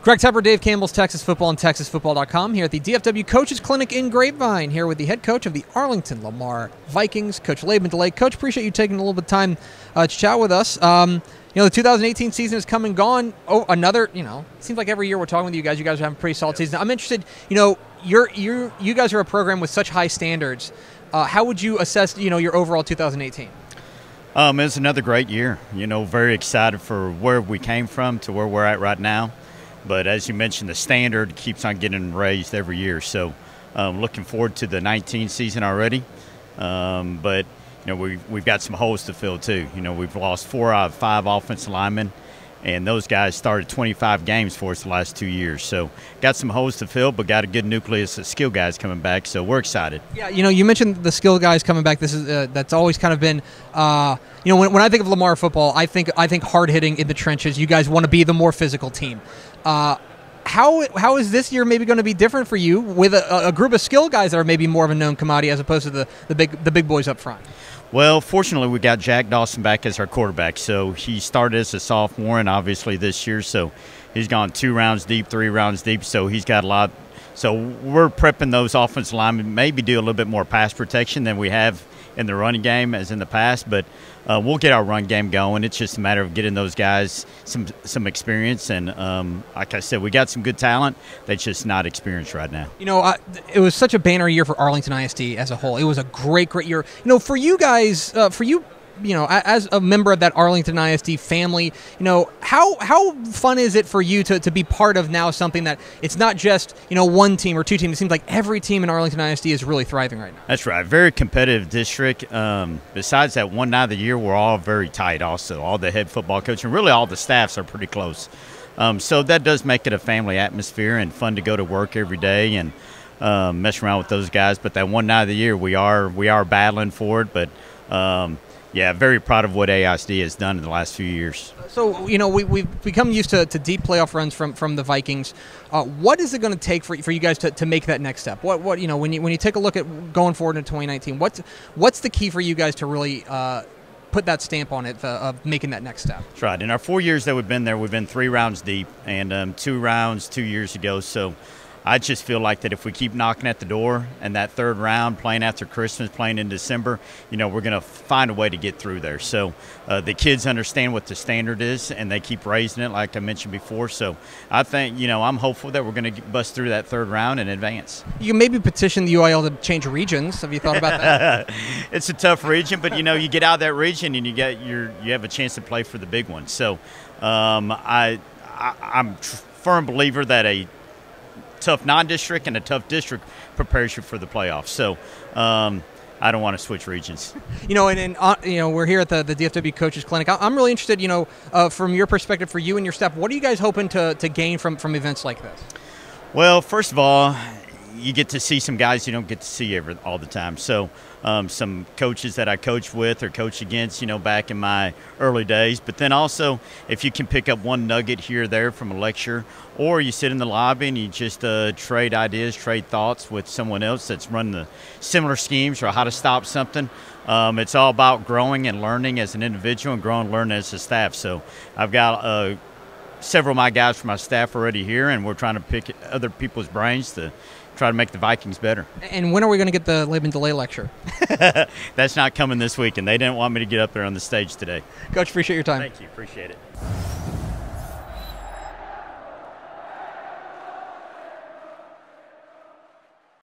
Greg Tepper, Dave Campbell's Texas Football and TexasFootball.com here at the DFW Coaching Clinic in Grapevine, here with the head coach of the Arlington Lamar Vikings, Coach Laban DeLay. Coach, appreciate you taking a little bit of time to chat with us. The 2018 season is come and gone. Oh, another, it seems like every year we're talking with you guys. You guys are having a pretty solid season. I'm interested, you guys are a program with such high standards. How would you assess, your overall 2018? It's another great year. Very excited for where we came from to where we're at right now. But as you mentioned, the standard keeps on getting raised every year. So looking forward to the 19 season already. But we've got some holes to fill too. We've lost 4 out of 5 offensive linemen, and those guys started 25 games for us the last 2 years. So got some holes to fill, but got a good nucleus of skill guys coming back. So we're excited. Yeah, you mentioned the skill guys coming back. This is that's always kind of been, when I think of Lamar football, I think hard hitting in the trenches. You guys want to be the more physical team. How is this year maybe going to be different for you with a group of skill guys that are maybe more of a known commodity as opposed to the big boys up front? Well, fortunately, we got Jack Dawson back as our quarterback. So he started as a sophomore, and obviously this year, so he's gone 2 rounds deep, 3 rounds deep. So he's got a lot. So we're prepping those offensive linemen, maybe do a little bit more pass protection than we have in the running game as in the past, but we'll get our run game going. It's just a matter of getting those guys some experience, and like I said, we got some good talent that's just not experienced right now. It was such a banner year for Arlington ISD as a whole. It was a great year. For you guys, as a member of that Arlington ISD family, how fun is it for you to be part of now something that it's not just, one team or 2 teams. It seems like every team in Arlington ISD is really thriving right now. That's right. Very competitive district. Besides that one night of the year, we're all very tight also. All the head football coaches and really all the staffs are pretty close. So that does make it a family atmosphere and fun to go to work every day and mess around with those guys. But that one night of the year, we are battling for it, but yeah, very proud of what AISD has done in the last few years. So, we've become used to deep playoff runs from the Vikings. What is it going to take for you guys to make that next step? What when you take a look at going forward into 2019, what's the key for you guys to really put that stamp on it of making that next step? That's right. In our 4 years that we've been there, we've been 3 rounds deep and 2 rounds 2 years ago. So I just feel like that if we keep knocking at the door and that 3rd round, playing after Christmas, playing in December, we're going to find a way to get through there. So the kids understand what the standard is, and they keep raising it, like I mentioned before. So I think, I'm hopeful that we're going to bust through that 3rd round and advance. You can maybe petition the UIL to change regions. Have you thought about that? It's a tough region, but, you get out of that region and you have a chance to play for the big one. So I'm a firm believer that a tough non-district and a tough district prepares you for the playoffs. So I don't want to switch regions. We're here at the DFW Coaches Clinic. I'm really interested, from your perspective, for you and your staff, what are you guys hoping to gain from events like this? Well, first of all, you get to see some guys you don't get to see all the time. So some coaches that I coach with or coach against, back in my early days. But then also, if you can pick up one nugget here or there from a lecture, or you sit in the lobby and you just trade ideas, trade thoughts with someone else that's running the similar schemes or how to stop something. It's all about growing and learning as an individual and growing and learning as a staff. So I've got several of my guys from my staff already here, and we're trying to pick other people's brains to try to make the Vikings better. And when are we going to get the Laban DeLay lecture? That's not coming this week, and they didn't want me to get up there on the stage today. Coach, appreciate your time. Thank you. Appreciate it.